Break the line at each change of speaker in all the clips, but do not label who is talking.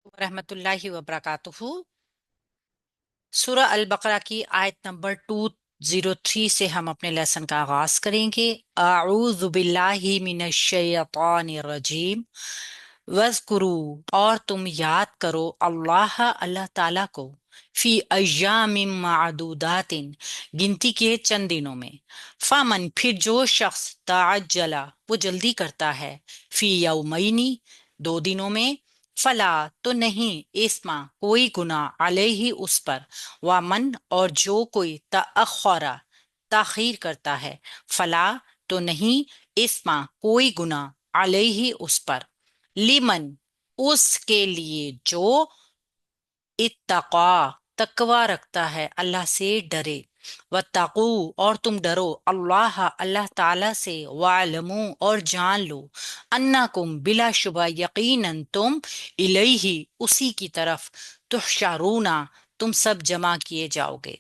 रहमतुल्लाहि व बरकातुहू। सूरह अल बकरा की आयत नंबर 203 से हम अपने लेसन का आगाज करेंगे। आऊज़ु बिल्लाहि मिनश शैतानिर रजीम। वज़कुरू, और तुम याद करो अल्लाह अल्लाह ताला को, फी अय्यामिन मादूदातिन, गिनती के चंद दिनों में। फामन, फिर जो शख्स ताअज्जला, वो जल्दी करता है, फी यौमैनी, दो दिनों में, फला, तो नहीं, इस्मा, कोई गुनाह, अलैहि, उस पर, वामन, और जो कोई तअखरा, ताखीर करता है, फला, तो नहीं, इस्मा, कोई गुनाह, अलैहि, उस पर, लिमन, उसके लिए जो इत्तका, तकवा रखता है, अल्लाह से डरे, वत्तकू, और तुम डरो, अल्लाह अल्लाह ताला से, वालमू, और जान लो, अन्नकुम, बिला शुबा, यकीनन तुम, इलैहि, उसी की तरफ, तुहशरूना, तुम सब जमा किए जाओगे।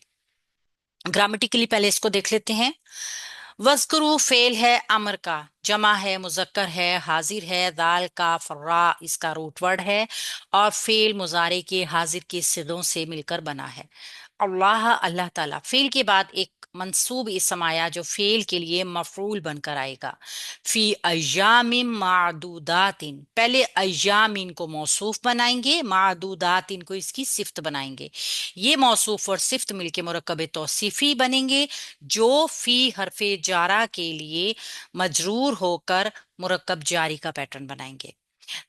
ग्रामेटिकली पहले इसको देख लेते हैं। वज़्कुरू फेल है अमर का, जमा है, मुजक्कर है, हाजिर है, दाल का फर्रा इसका रूट वर्ड है, और फेल मुजारे के हाजिर के सिगों से मिलकर बना है। अल्लाह अल्लाह ताला, फेल के बाद एक मंसूब इसम आया जो फेल के लिए मफरूल बनकर आएगा। फी अय्यामिन मादूदातिन, पहले अय्यामिन को मौसूफ बनाएंगे, मादूदातिन को इसकी सिफ्त बनाएंगे। ये मौसूफ और सिफ्त मिलके मुरक्कब तौसीफी बनेंगे, जो फी हरफे जारा के लिए मजरूर होकर मुरक्कब जारी का पैटर्न बनाएंगे।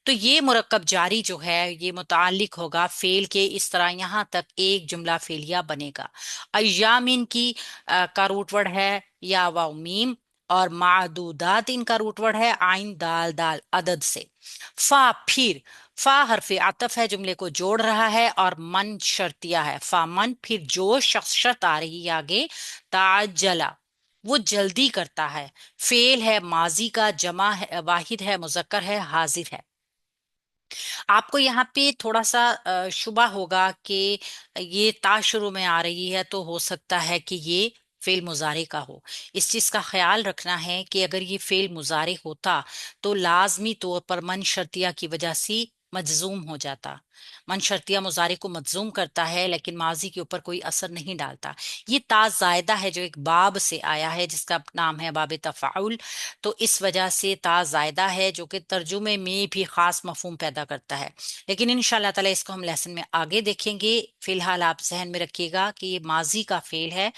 तो ये मुरक्कब जारी जो है ये मुताल्लिक होगा फेल के, इस तरह यहां तक एक जुमला फेलिया बनेगा। अय्यामिन की का रूट वर्ड है या वाव मीम, और मादूदात इनका रूट वर्ड है आइन दाल दाल अदद से। फा, फिर, फा हरफे आतफ है, जुमले को जोड़ रहा है, और मन शर्तिया है। फा मन, फिर जो शख्स, शर्त आ रही है आगे, ताजला, वो जल्दी करता है। फेल है माजी का, जमा है, वाहिद है, मुजक्कर है, हाजिर है। आपको यहाँ पे थोड़ा सा शुबा होगा कि ये ता शुरू में आ रही है, तो हो सकता है कि ये फेल मुजारे का हो। इस चीज का ख्याल रखना है कि अगर ये फेल मुजारे होता तो लाजमी तौर पर मन शर्तिया की वजह से मजजूम हो जाता। मन शर्तिया मुजारे को मजजूम करता है लेकिन माजी के ऊपर कोई असर नहीं डालता। ये ता जायदा है जो एक बाब से आया है जिसका नाम है बाब तफाउल। तो इस वजह से ता जायदा है जो कि तर्जुमे में भी खास मफहूम पैदा करता है। लेकिन इंशाल्लाह ताला इसको हम लेसन में आगे देखेंगे। फिलहाल आप जहन में रखिएगा कि ये माजी का फेल है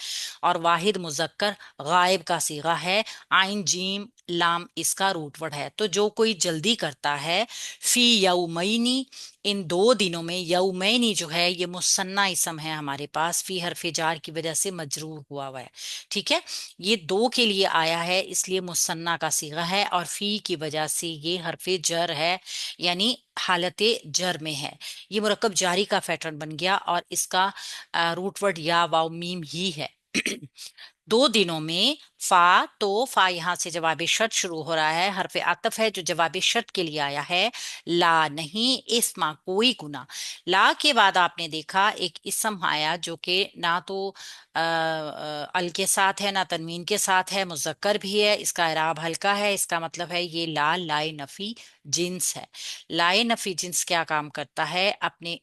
और वाहिद मुजक्कर गायब का सीगा है। आइन जीम लाम इसका रूट वर्ड है। तो जो कोई जल्दी करता है, फी यौमैनी, इन दो दिनों में, यौमैनी जो है ये मुसन्ना इसम है हमारे पास, फी हरफ जार की वजह से मजरूर हुआ है। ठीक है, ये दो के लिए आया है इसलिए मुसन्ना का सीगा है, और फी की वजह से ये हरफे जर है, यानी हालत जर में है। ये मुरक्कब जारी का पैटर्न बन गया और इसका रूट वर्ड या वाव मीम ही है। दो दिनों में, फा, तो फा यहां से जवाबी शर्त शुरू हो रहा है, हरफ आतफ है जो जवाबी शर्त के लिए आया है। ला, नहीं, इस्मा, कोई गुना। ला के बाद आपने देखा एक इसम आया जो कि ना तो अल के साथ है ना तनवीन के साथ है, मुजक्कर भी है, इसका इराब हल्का है। इसका मतलब है ये ला लाए नफी जिन्स है। लाए नफी जिन्स क्या काम करता है, अपने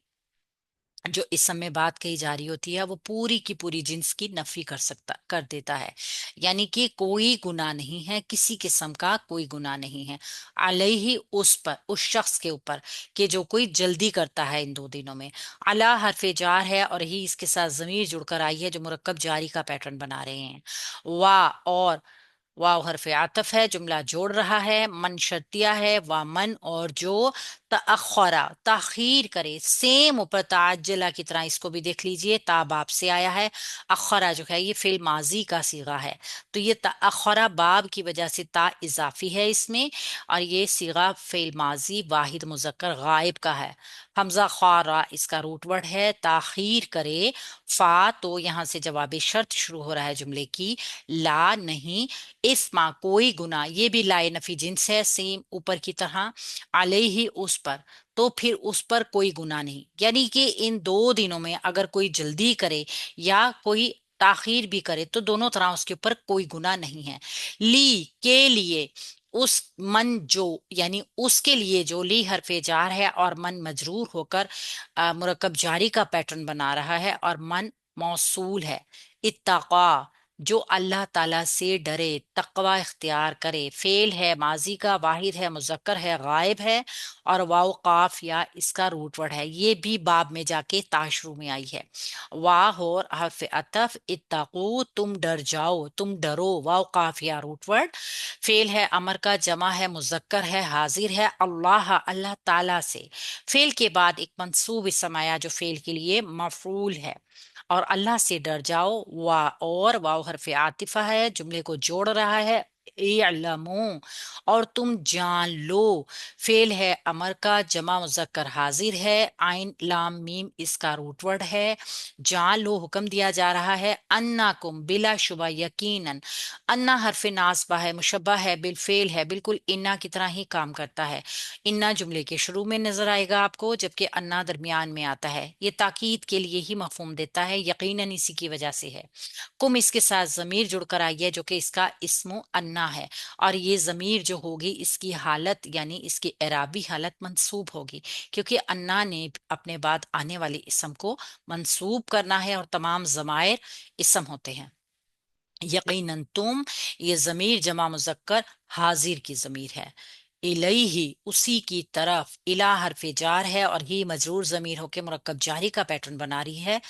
जो इस समय बात कही जा रही होती है वो पूरी की पूरी जिन्स की नफी कर देता है। यानी कि कोई गुनाह नहीं है, किसी किस्म का कोई गुनाह नहीं है। अलैहि, उस पर, उस शख्स के ऊपर, कि जो कोई जल्दी करता है इन दो दिनों में। अला हरफे जार है और ही इसके साथ जमीर जुड़कर आई है जो मुरक्कब जारी का पैटर्न बना रहे हैं। वाह, और वाव हरफ आतफ है, जुमला जोड़ रहा है। मन शर्तिया है, वा मन, और जो तअखरा, ताखीर करे, सेम ऊपर ताज्जला की तरह इसको भी देख लीजिए, ता बाब से आया है। अखरा जो है ये फेल माजी का सीगा है, तो ये तअखरा बाब की वजह से ता इजाफी है इसमें, और ये सीगा फेल माजी वाहिद मुजक्कर गायब का है। हमजा ख्वारा इसका रूट वर्ड है, ताखीर करे। फा, तो यहाँ से जवाबी शर्त शुरू हो रहा है जुमले की। ला, नहीं, इस्मा, कोई गुना, ये भी लाए नफी जिन्स है सेम ऊपर की तरह। अलैहि, उस पर, तो फिर उस पर कोई गुना नहीं, यानी कि इन दो दिनों में अगर कोई जल्दी करे या कोई ताखीर भी करे तो दोनों तरह उसके ऊपर कोई गुना नहीं है। ली, के लिए, उस मन जो, यानी उसके लिए जो, ली हरफ जार है और मन मजरूर होकर मुरक्कब जारी का पैटर्न बना रहा है, और मन मौसूल है। इत्तक़ा, जो अल्लाह ताला से डरे, तकवा इख्तियार करे। फेल है माजी का, वाहिद है, मुजक्कर है, गायब है, और वाव काफ या इसका रूट वर्ड है। ये भी बाब में जाके ताशरू में आई है। वाह और हर्फ अतफ, इत्तकू तुम डर जाओ, तुम डरो, वाव काफ या रूट वर्ड। फेल है अमर का, जमा है, मुजक्कर है, हाजिर है, अल्लाह अल्लाह ताला से। फेल के बाद एक मंसूब इसम आया जो फेल के लिए मफूल है। और अल्लाह से डर जाओ, और वाव हरफ आतिफा है, जुमले को जोड़ रहा है। इअलमू, और तुम जान लो। फेल है अमर का, जमा मुजक्कर हाजिर है, आइन लाम मीम इसका रूट वर्ड है। जान लो हुक्म दिया जा रहा है। अन्ना कुम, बिला शुबा यकीनन। अन्ना हरफ नासबा है, मुशब्बा है, बिल फेल है, बिल्कुल इन्ना की तरह ही काम करता है। इन्ना जुमले के शुरू में नजर आएगा आपको, जबकि अन्ना दरमियान में आता है। ये ताकीद के लिए ही मफहूम देता है, यकीनन इसी की वजह से है। कुम इसके साथ जमीर जुड़कर आई है जो कि इसका इस्मु अन्ना है, और ये जमीर जो होगी इसकी हालत यानी इसकी एराबी हालत मंसूब होगी, क्योंकि अन्ना ने अपने बाद आने वाले इसम को मंसूब करना है, और तमाम जमायर इसम होते हैं। यकीनन तुम, ये जमीर जमा मुजक्कर हाजिर की जमीर है। इलैहि, उसी की तरफ, इला हरफ जार है और ही मजरूर जमीर होके मुरक्कब जारी का पैटर्न बना रही है।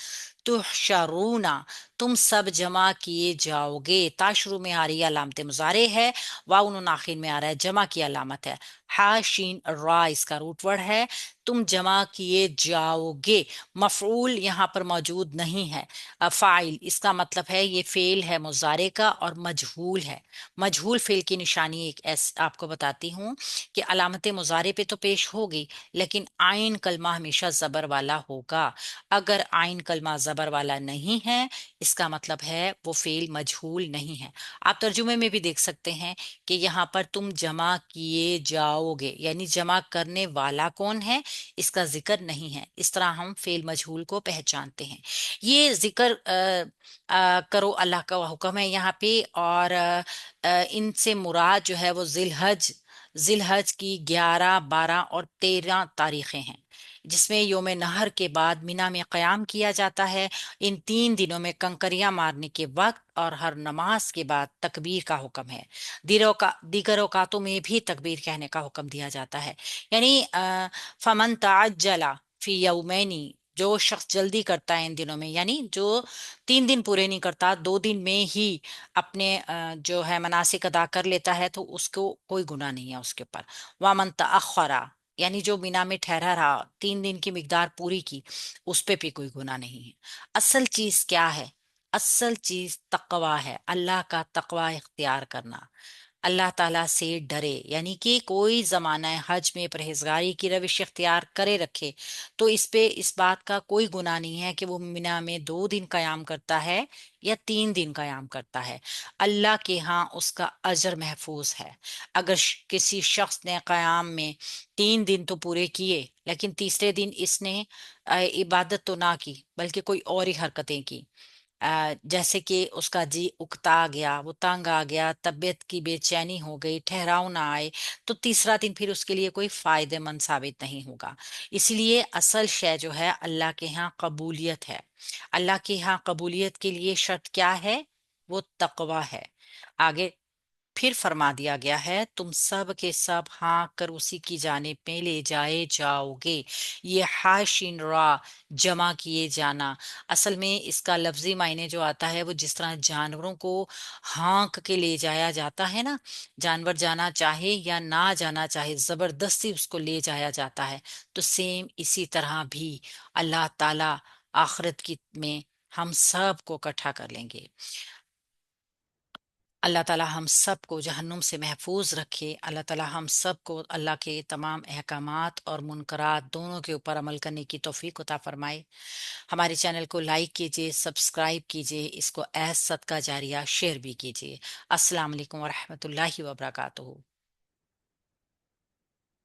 तुहशरूना, तुम सब जमा किए जाओगे। ता शुरू में आ रही है, अलामत मुजारे है। वाव नून आखिर में आ रहा है, जमा की अलामत है। हा शीन रा इसका रूट वर्ड है। तुम जमा किए जाओगे, मफऊल यहाँ पर मौजूद नहीं है। फाइल इसका मतलब है, ये फेल है मुजारे का और मजहूल है। मजहूल फेल की निशानी एक आपको बताती हूँ कि अलामत मुजारे पे तो पेश होगी, लेकिन आइन कलमा हमेशा जबर वाला होगा। अगर आइन कलमा जबर वाला नहीं है, इसका मतलब है वो फेल मजहूल नहीं है। आप तर्जुमे में भी देख सकते हैं कि यहाँ पर तुम जमा किए जाओगे, यानी जमा करने वाला कौन है इसका जिक्र नहीं है। इस तरह हम फेल मजहूल को पहचानते हैं। ये जिक्र करो अल्लाह का हुक्म है यहाँ पे, और इनसे मुराद जो है वो जिलहज की 11, 12 और 13 तारीखें हैं, जिसमें योम नहर के बाद मिना में क़याम किया जाता है। इन 3 दिनों में कंकरियां मारने के वक्त और हर नमाज के बाद तकबीर का हुक्म है। दीगर औकातों में भी तकबीर कहने का हुक्म दिया जाता है। यानी फमन तअज्जला फी यौमैनी, जो शख्स जल्दी करता है इन दिनों में, यानी जो 3 दिन पूरे नहीं करता, 2 दिन में ही अपने जो है मनासिक अदा कर लेता है, तो उसको कोई गुनाह नहीं है उसके ऊपर। वामन तअख्खरा, यानी जो मीना में ठहरा रहा, 3 दिन की मिकदार पूरी की, उस पे भी कोई गुनाह नहीं है। असल चीज क्या है? असल चीज तकवा है, अल्लाह का तकवा इख्तियार करना, अल्लाह ताला से डरे। यानी कि कोई जमाना हज में परहेजगारी की रविश इख्तियार करे रखे, तो इस पे इस बात का कोई गुनाह नहीं है कि वो मिना में 2 दिन कयाम करता है या 3 दिन कयाम करता है। अल्लाह के यहाँ उसका अजर महफूज है। अगर किसी शख्स ने कयाम में 3 दिन तो पूरे किए, लेकिन तीसरे दिन इसने इबादत तो ना की बल्कि कोई और ही हरकतें की, जैसे कि उसका जी उकता गया, वो तंग आ गया, तबीयत की बेचैनी हो गई, ठहराव ना आए, तो तीसरा दिन फिर उसके लिए कोई फायदेमंद साबित नहीं होगा। इसलिए असल शय जो है अल्लाह के यहाँ कबूलियत है। अल्लाह के यहाँ कबूलियत के लिए शर्त क्या है? वो तकवा है। आगे फिर फरमा दिया गया है, तुम सब के सब हाँ कर उसी की जानिब में ले जाए जाओगे। ये हाशिन रा, जमा किए जाना, असल में इसका लफ्जी मायने जो आता है वो जिस तरह जानवरों को हाँक के ले जाया जाता है ना, जानवर जाना चाहे या ना जाना चाहे जबरदस्ती उसको ले जाया जाता है, तो सेम इसी तरह भी अल्लाह ताला आखिरत की में हम सब को इकट्ठा कर लेंगे। अल्लाह ताला हम सब को जहन्नुम से महफूज रखे। अल्लाह ताला हम सब को अल्लाह के तमाम अहकामात और मुनकरात दोनों के ऊपर अमल करने की तौफीक अता फरमाए। हमारे चैनल को लाइक कीजिए, सब्सक्राइब कीजिए, इसको एज सदका जारिया शेयर भी कीजिए। अस्सलाम वालेकुम वरहमतुल्लाहि वबरकातुहू।